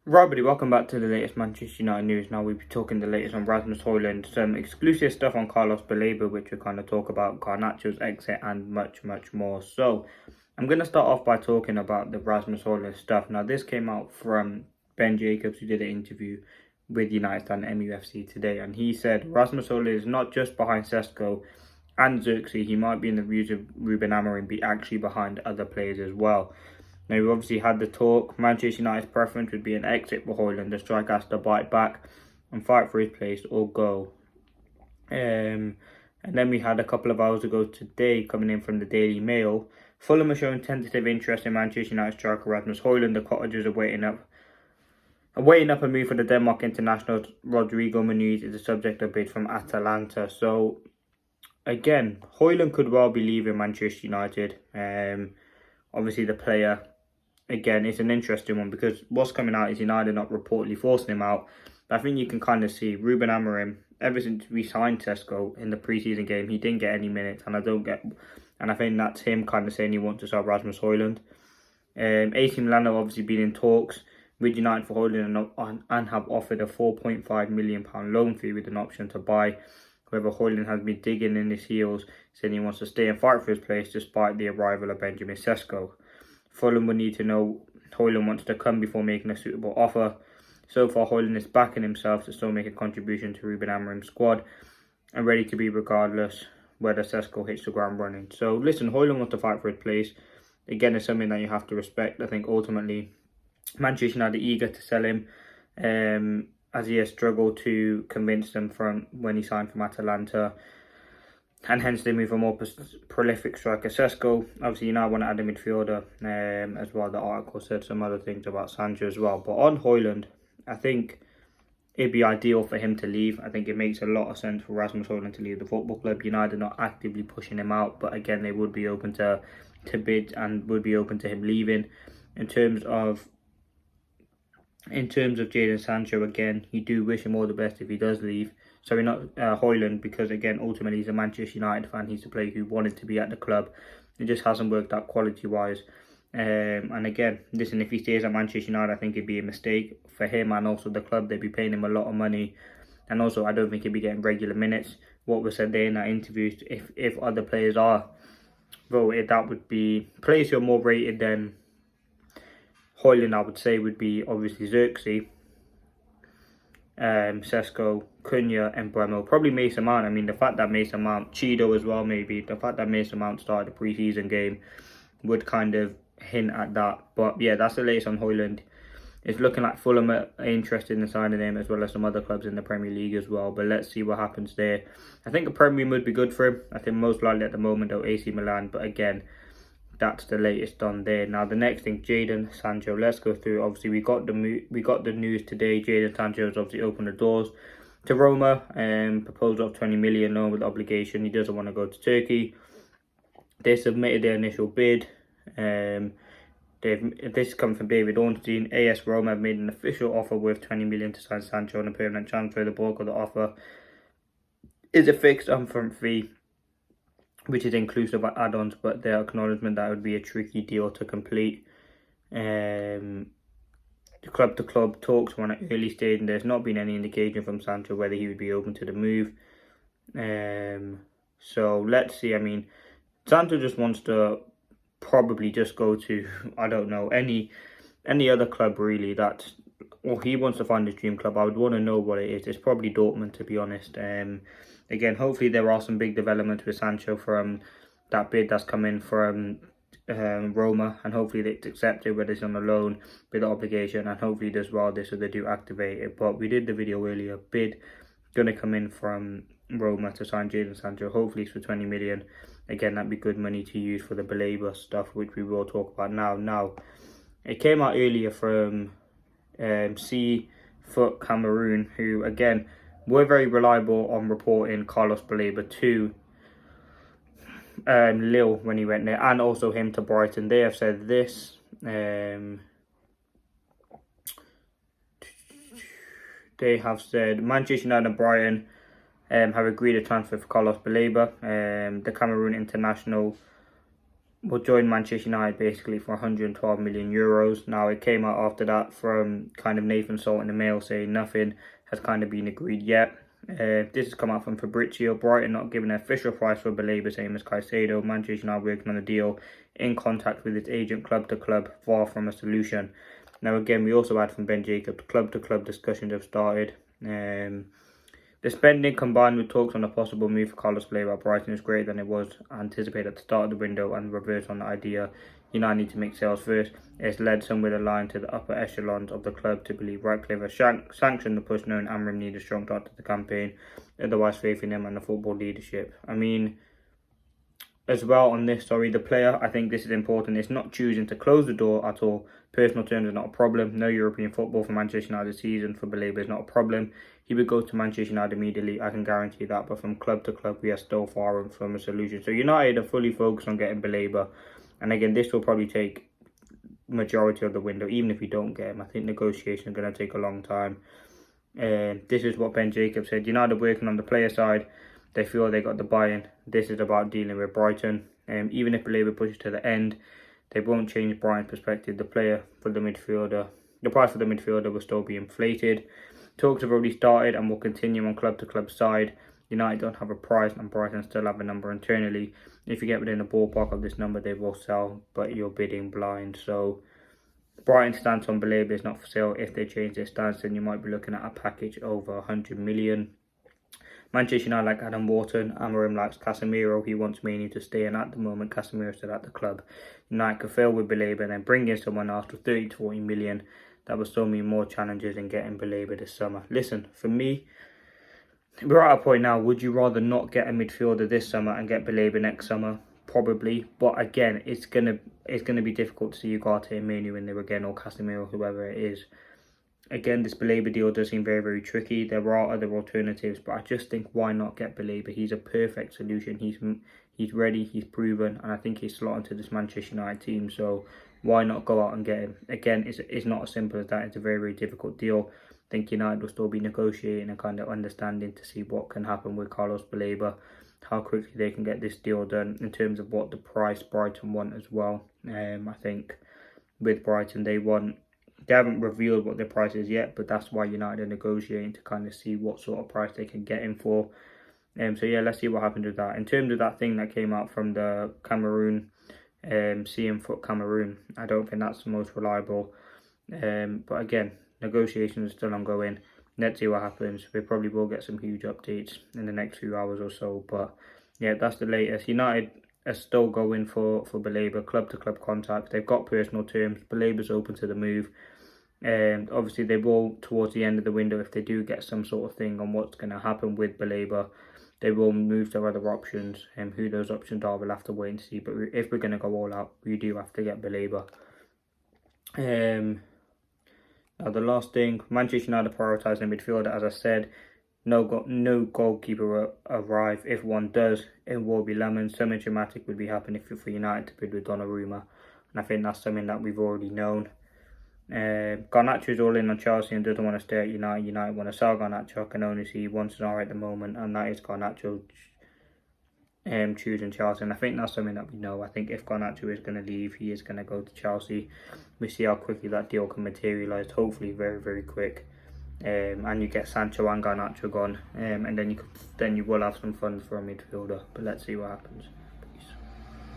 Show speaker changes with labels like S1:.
S1: Right, buddy, welcome back to the latest Manchester United news. Now we'll be talking the latest on Rasmus HOJLUND, some exclusive stuff on Carlos BALEBA, which we'll kind of talk about, Garnacho's exit, and much, much more. So, I'm going to start off by talking about the Rasmus HOJLUND stuff. Now, this came out from Ben Jacobs, who did an interview with United and MUFC today, and he said Rasmus HOJLUND is not just behind SANCHO and Xerxes. He might be in the views of Ruben Amorim, be actually behind other players as well. Now, we obviously had the talk. Manchester United's preference would be an exit for HOJLUND. The striker has to bite back and fight for his place or go. And then we had a couple of hours ago today, coming in from the Daily Mail, Fulham are showing tentative interest in Manchester United striker Rasmus HOJLUND. The Cottagers are waiting up a move for the Denmark international. Rodrigo Muniz is the subject of bid from Atalanta. So, again, HOJLUND could well be leaving Manchester United. Obviously, the player, again, it's an interesting one because what's coming out is United not reportedly forcing him out. But I think you can kind of see Ruben Amorim, ever since we signed SANCHO in the preseason game, he didn't get any minutes, and I think that's him kind of saying he wants to sell Rasmus HOJLUND. AC Milan have obviously been in talks with United for HOJLUND and have offered a £4.5 million loan fee with an option to buy. However, HOJLUND has been digging in his heels, saying he wants to stay and fight for his place despite the arrival of Benjamin Sesko. Fulham will need to know HOJLUND wants to come before making a suitable offer. So far, HOJLUND is backing himself to still make a contribution to Ruben Amorim's squad and ready to be regardless whether Sesko hits the ground running. So listen, HOJLUND wants to fight for his place. Again, it's something that you have to respect. I think ultimately Manchester United are eager to sell him, as he has struggled to convince them from when he signed from Atalanta. And hence they move a more prolific striker, Sesko. Obviously, you now want to add a midfielder as well. The article said some other things about SANCHO as well. But on HOJLUND, I think it'd be ideal for him to leave. I think it makes a lot of sense for Rasmus HOJLUND to leave the football club. United are not actively pushing him out, but again, they would be open to bids and would be open to him leaving. In terms of Jadon Sancho, again, you do wish him all the best if he does leave. Sorry, not HOJLUND, because again, ultimately he's a Manchester United fan. He's a player who wanted to be at the club. It just hasn't worked out quality-wise. And again, listen, if he stays at Manchester United, I think it'd be a mistake for him and also the club. They'd be paying him a lot of money. And also, I don't think he'd be getting regular minutes. What was said there in that interview, if other players are voted, that would be players who are more rated than HOJLUND, I would say, would be obviously Xerxes, Sesko, Cunha, and Bremo. Probably Mason Mount. I mean, the fact that Mason Mount, Cheeto as well, maybe. The fact that Mason Mount started the preseason game would kind of hint at that. But yeah, that's the latest on HOJLUND. It's looking like Fulham are interested in signing him, as well as some other clubs in the Premier League as well. But let's see what happens there. I think a Premier would be good for him. I think most likely at the moment, though, AC Milan. But again, that's the latest on there. Now the next thing, Jadon Sancho. Let's go through. Obviously, we got the news today. Jadon Sancho has obviously opened the doors to Roma. Proposal of 20 million loan with obligation. He doesn't want to go to Turkey. They submitted their initial bid. This comes from David Ornstein. AS Roma have made an official offer worth 20 million to sign Sancho on a permanent transfer. The bulk of the offer is a fixed upfront fee, which is inclusive of add-ons, but their acknowledgement that it would be a tricky deal to complete. The club-to-club talks were at an early stage, and there's not been any indication from Sancho whether he would be open to the move. So let's see. I mean, Sancho just wants to probably just go to, I don't know, any other club really or he wants to find his dream club. I would want to know what it is. It's probably Dortmund, to be honest. Again, hopefully there are some big developments with Sancho from that bid that's come in from Roma, and hopefully it's accepted, whether it's on a loan with the obligation, and hopefully does well this so they do activate it. But we did the video earlier, bid going to come in from Roma to sign Jadon Sancho. Hopefully it's for 20 million. Again, that'd be good money to use for the BALEBA stuff, which we will talk about now. Now, it came out earlier from Foot Cameroon, who again were very reliable on reporting Carlos BALEBA to Lille when he went there, and also him to Brighton. They have said this. They have said Manchester United and Brighton have agreed a transfer for Carlos BALEBA. The Cameroon international will join Manchester United basically for 112 million euros. Now, it came out after that from kind of Nathan Salt in the Mail saying nothing has kind of been agreed yet. This has come out from Fabrizio. Brighton not giving an official price for Baleba, same as Caicedo. Manchester United working on the deal, in contact with its agent club to club, far from a solution. Now, again, we also had from Ben Jacobs, club to club discussions have started. The spending combined with talks on a possible move for Carlos Baleba at Brighton is greater than it was anticipated at the start of the window, and reverse on the idea United need to make sales first. It's led some with a line to the upper echelons of the club to believe Ratcliffe has sanctioned the push, knowing Amram needs a strong start to the campaign, otherwise faith in him and the football leadership. I mean, as well on this, the player, I think this is important. It's not choosing to close the door at all. Personal terms are not a problem. No European football for Manchester United this season for Baleba is not a problem. He would go to Manchester United immediately, I can guarantee that. But from club to club, we are still far from a solution. So United are fully focused on getting Baleba. And again, this will probably take majority of the window, even if we don't get him. I think negotiation is going to take a long time. This is what Ben Jacobs said. United working on the player side. They feel they got the buy-in. This is about dealing with Brighton. Even if Baleba pushes to the end, they won't change Brighton's perspective. The price for the midfielder will still be inflated. Talks have already started and will continue on club to club side. United don't have a price and Brighton still have a number internally. If you get within the ballpark of this number, they will sell, but you're bidding blind. So Brighton's stance on Baleba is not for sale. If they change their stance, then you might be looking at a package over 100 million. Manchester United like Adam Wharton. Amorim likes Casemiro. He wants Mane to stay, and at the moment Casemiro is still at the club. United could fail with Baleba and then bring in someone else for 30 to 40 million. That will still mean more challenges in getting Baleba this summer. Listen, for me, we're at a point now, would you rather not get a midfielder this summer and get Baleba next summer? Probably. But again, it's gonna be difficult to see Ugarte and Manu in there again, or Casemiro, whoever it is. Again, this Baleba deal does seem very, very tricky. There are other alternatives, but I just think, why not get Baleba? He's a perfect solution. He's ready, he's proven, and I think he's slotted into this Manchester United team. So why not go out and get him? Again, it's not as simple as that. It's a very, very difficult deal. I think United will still be negotiating and kind of understanding to see what can happen with Carlos Baleba, how quickly they can get this deal done in terms of what the price Brighton want as well. I think with Brighton, they haven't revealed what their price is yet, but that's why United are negotiating to kind of see what sort of price they can get him for. So yeah, let's see what happens with that. In terms of that thing that came out from the Cameroon, CM Foot Cameroon, I don't think that's the most reliable. But again, negotiations are still ongoing. Let's see what happens. We probably will get some huge updates in the next few hours or so. But yeah, that's the latest. United are still going for Baleba, club to club contact. They've got personal terms. Baleba's open to the move. Obviously, they will, towards the end of the window, if they do get some sort of thing on what's going to happen with Baleba, they will move to other options. Who those options are, we'll have to wait and see. But if we're going to go all out, we do have to get Baleba. Now, the last thing, Manchester United prioritising midfielder, as I said. No goalkeeper arrive. If one does, it will be Lemon. Something dramatic would be happening for United to bid with Donnarumma. And I think that's something that we've already known. Garnacho is all in on Chelsea and doesn't want to stay at United. United want to sell Garnacho. I can only see one scenario at the moment, and that is Garnacho choosing Chelsea. And I think that's something that we know. I think if Garnacho is going to leave, he is going to go to Chelsea. We see how quickly that deal can materialise. Hopefully very, very quick. And you get Sancho and Garnacho gone. And then you will have some funds for a midfielder. But let's see what happens.